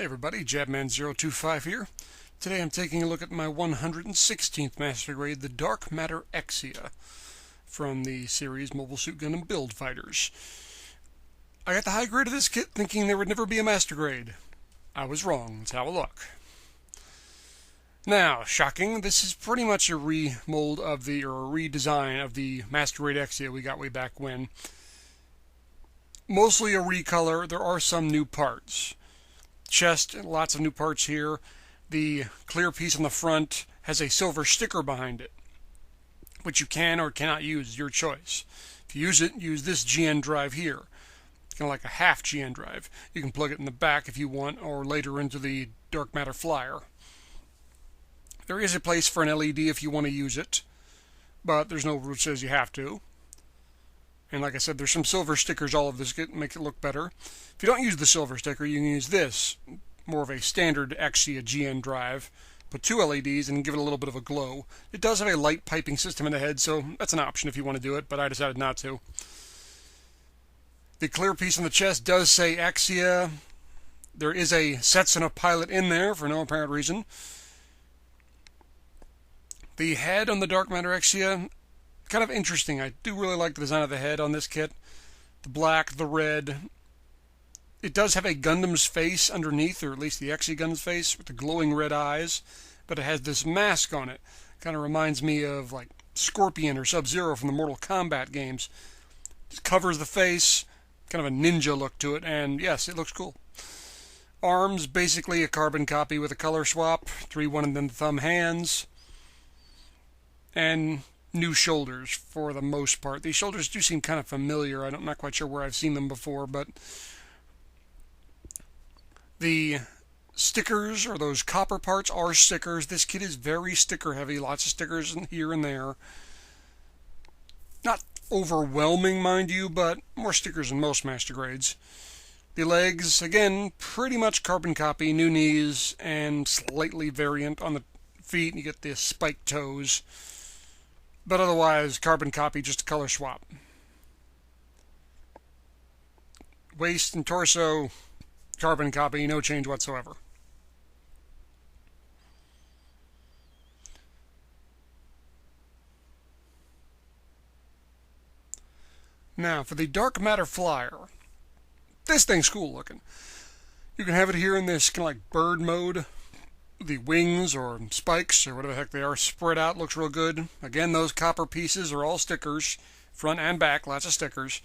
Hey everybody, Jabman025 here. Today I'm taking a look at my 116th Master Grade, the Dark Matter Exia, from the series Mobile Suit Gundam Build Fighters. I got the high grade of this kit thinking there would never be a Master Grade. I was wrong. Let's have a look. Now, shocking, this is pretty much a remold of a redesign of the Master Grade Exia we got way back when. Mostly a recolor. There are some new parts. Chest, lots of new parts here. The clear piece on the front has a silver sticker behind it, which you can or cannot use, your choice. If you use it, use this GN drive here. It's kind of like a half GN drive. You can plug it in the back if you want, or later into the Dark Matter Flyer. There is a place for an LED if you want to use it, but there's no rule that says you have to. And like I said, there's some silver stickers all of this make it look better. If you don't use the silver sticker, you can use this, more of a standard Exia GN drive. Put two LEDs and give it a little bit of a glow. It does have a light piping system in the head, so that's an option if you want to do it, but I decided not to. The clear piece on the chest does say Exia. There is a Setsuna pilot in there for no apparent reason. The head on the Dark Matter Exia, kind of interesting. I do really like the design of the head on this kit. The black, the red. It does have a Gundam's face underneath, or at least the Exia Gundam's face, with the glowing red eyes. But it has this mask on it. Kind of reminds me of like Scorpion or Sub-Zero from the Mortal Kombat games. It covers the face, kind of a ninja look to it, and yes, it looks cool. Arms, basically a carbon copy with a color swap. 3 1 and then the thumb hands. And new shoulders for the most part. These shoulders do seem kind of familiar. I'm not quite sure where I've seen them before, but the stickers, or those copper parts, are stickers. This kit is very sticker heavy. Lots of stickers here and there. Not overwhelming, mind you, but more stickers than most Master Grades. The legs, again, pretty much carbon copy. New knees and slightly variant on the feet. You get the spiked toes. But otherwise, carbon copy, just a color swap. Waist and torso, carbon copy, no change whatsoever. Now, for the Dark Matter Flyer. This thing's cool looking. You can have it here in this kind of like bird mode. The wings or spikes or whatever the heck they are spread out, looks real good. Again, those copper pieces are all stickers, front and back, lots of stickers.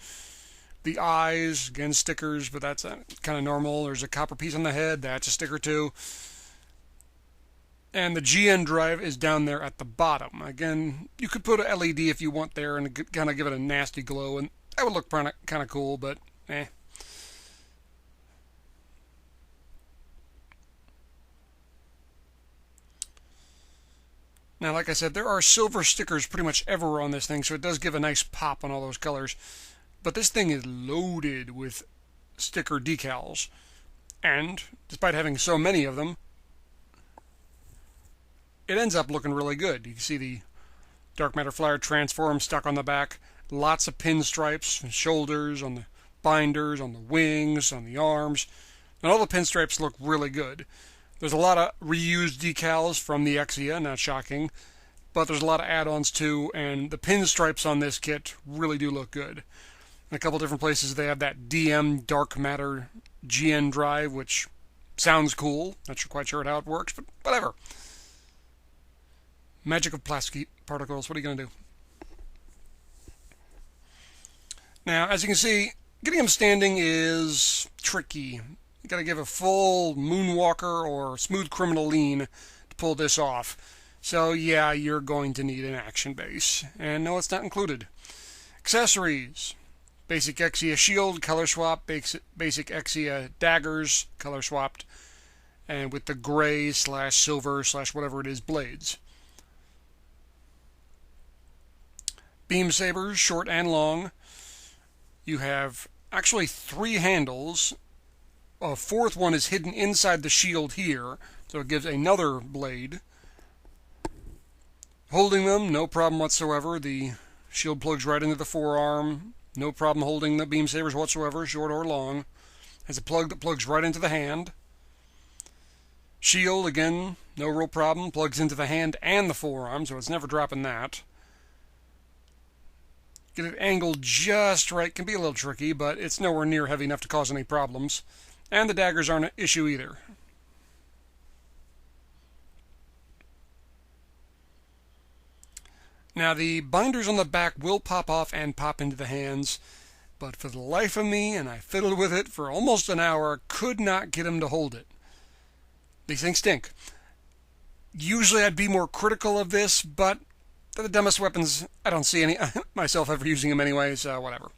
The eyes, again, stickers, but that's kind of normal. There's a copper piece on the head, that's a sticker too. And the GN drive is down there at the bottom. Again, you could put an LED if you want there and kind of give it a nasty glow, and that would look kind of cool, but eh. Now, like I said, there are silver stickers pretty much everywhere on this thing, so it does give a nice pop on all those colors. But this thing is loaded with sticker decals. And, despite having so many of them, it ends up looking really good. You can see the Dark Matter Flyer transform stuck on the back. Lots of pinstripes and shoulders, on the binders, on the wings, on the arms. And all the pinstripes look really good. There's a lot of reused decals from the Exia, not shocking, but there's a lot of add-ons too, and the pinstripes on this kit really do look good. In a couple different places they have that DM Dark Matter GN drive, which sounds cool. Not quite sure how it works, but whatever. Magic of plastic particles, what are you going to do? Now, as you can see, getting them standing is tricky. You got to give a full moonwalker or smooth criminal lean to pull this off. So yeah, you're going to need an action base. And no, it's not included. Accessories. Basic Exia shield, color swap. Basic Exia daggers, color swapped. And with the gray / silver / whatever it is, blades. Beam sabers, short and long. You have actually 3 handles. A 4th one is hidden inside the shield here, so it gives another blade. Holding them, no problem whatsoever. The shield plugs right into the forearm. No problem holding the beam sabers whatsoever, short or long. Has a plug that plugs right into the hand. Shield, again, no real problem. Plugs into the hand and the forearm, so it's never dropping that. Get it angled just right. Can be a little tricky, but it's nowhere near heavy enough to cause any problems. And the daggers aren't an issue either. Now the binders on the back will pop off and pop into the hands, but for the life of me, and I fiddled with it for almost an hour, could not get him to hold it. These things stink. Usually I'd be more critical of this, but they're the dumbest weapons. I don't see any myself ever using them anyway, so whatever.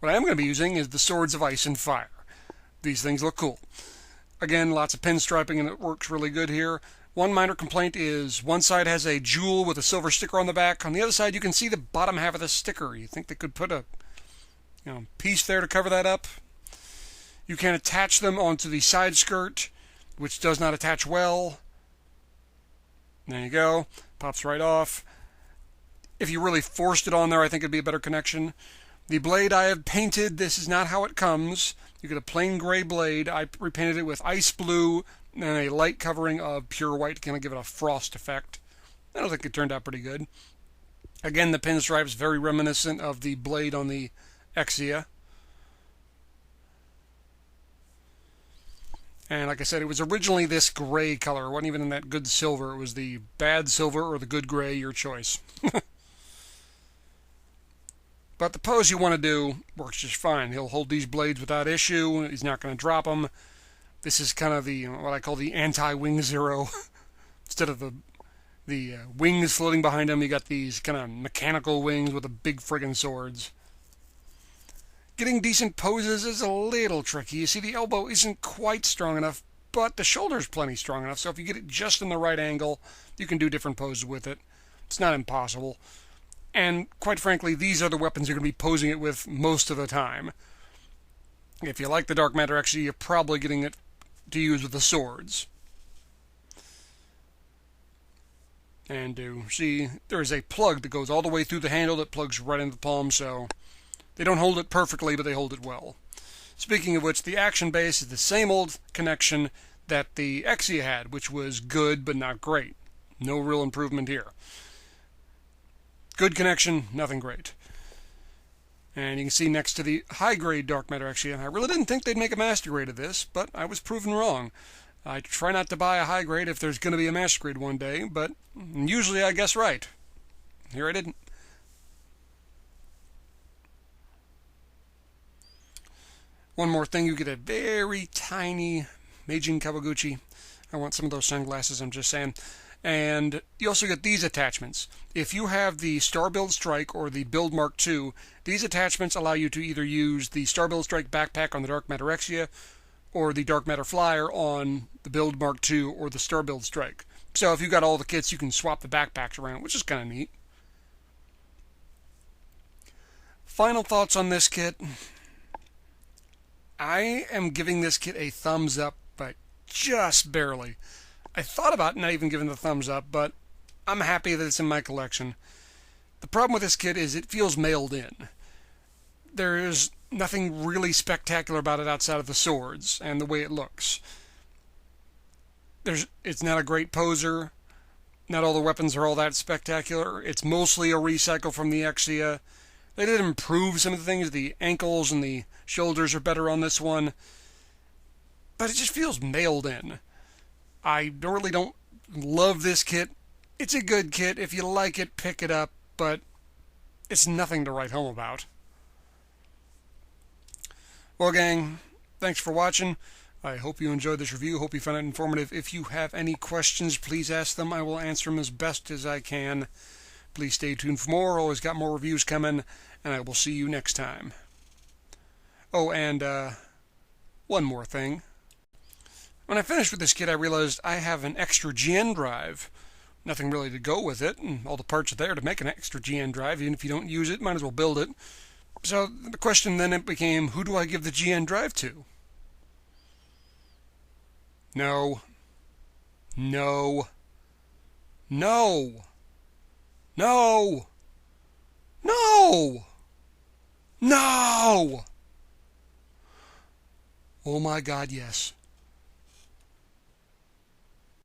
What I am going to be using is the Swords of Ice and Fire. These things look cool. Again, lots of pinstriping and it works really good here. One minor complaint is one side has a jewel with a silver sticker on the back. On the other side, you can see the bottom half of the sticker. You think they could put a piece there to cover that up? You can attach them onto the side skirt, which does not attach well. There you go. Pops right off. If you really forced it on there, I think it'd be a better connection. The blade I have painted, this is not how it comes. You get a plain gray blade. I repainted it with ice blue and a light covering of pure white to kind of give it a frost effect. I don't think it turned out pretty good. Again, the pinstripes very reminiscent of the blade on the Exia. And like I said, it was originally this gray color. It wasn't even in that good silver. It was the bad silver or the good gray, your choice. But the pose you want to do works just fine. He'll hold these blades without issue. He's not going to drop them. This is kind of the what I call the anti-wing zero. Instead of the wings floating behind him, you got these kind of mechanical wings with the big friggin' swords. Getting decent poses is a little tricky. You see, the elbow isn't quite strong enough, but the shoulder's plenty strong enough. So if you get it just in the right angle, you can do different poses with it. It's not impossible. And quite frankly, these are the weapons you're going to be posing it with most of the time. If you like the Dark Matter Exia, you're probably getting it to use with the swords. And to see, there is a plug that goes all the way through the handle that plugs right into the palm, so they don't hold it perfectly, but they hold it well. Speaking of which, the action base is the same old connection that the Exia had, which was good but not great. No real improvement here. Good connection, nothing great. And you can see next to the high-grade Dark Matter Exia, I really didn't think they'd make a master grade of this, but I was proven wrong. I try not to buy a high grade if there's going to be a master grade one day, but usually I guess right. Here I didn't. One more thing, you get a very tiny Meijin Kawaguchi. I want some of those sunglasses, I'm just saying. And you also get these attachments. If you have the Star Build Strike or the Build Mark II, these attachments allow you to either use the Star Build Strike backpack on the Dark Matter Exia or the Dark Matter Flyer on the Build Mark II or the Star Build Strike. So if you've got all the kits, you can swap the backpacks around, which is kind of neat. Final thoughts on this kit. I am giving this kit a thumbs up, but just barely. I thought about not even giving the thumbs up, but I'm happy that it's in my collection. The problem with this kit is it feels mailed in. There's nothing really spectacular about it outside of the swords and the way it looks. It's not a great poser. Not all the weapons are all that spectacular. It's mostly a recycle from the Exia. They did improve some of the things. The ankles and the shoulders are better on this one. But it just feels mailed in. I really don't love this kit. It's a good kit. If you like it, pick it up, but it's nothing to write home about. Well, gang, thanks for watching. I hope you enjoyed this review. Hope you found it informative. If you have any questions, please ask them. I will answer them as best as I can. Please stay tuned for more. Always got more reviews coming, and I will see you next time. Oh, and one more thing. When I finished with this kit, I realized I have an extra GN drive. Nothing really to go with it, and all the parts are there to make an extra GN drive. Even if you don't use it, might as well build it. So the question then it became, who do I give the GN drive to? No. No. No. No. No. No. Oh my God, yes.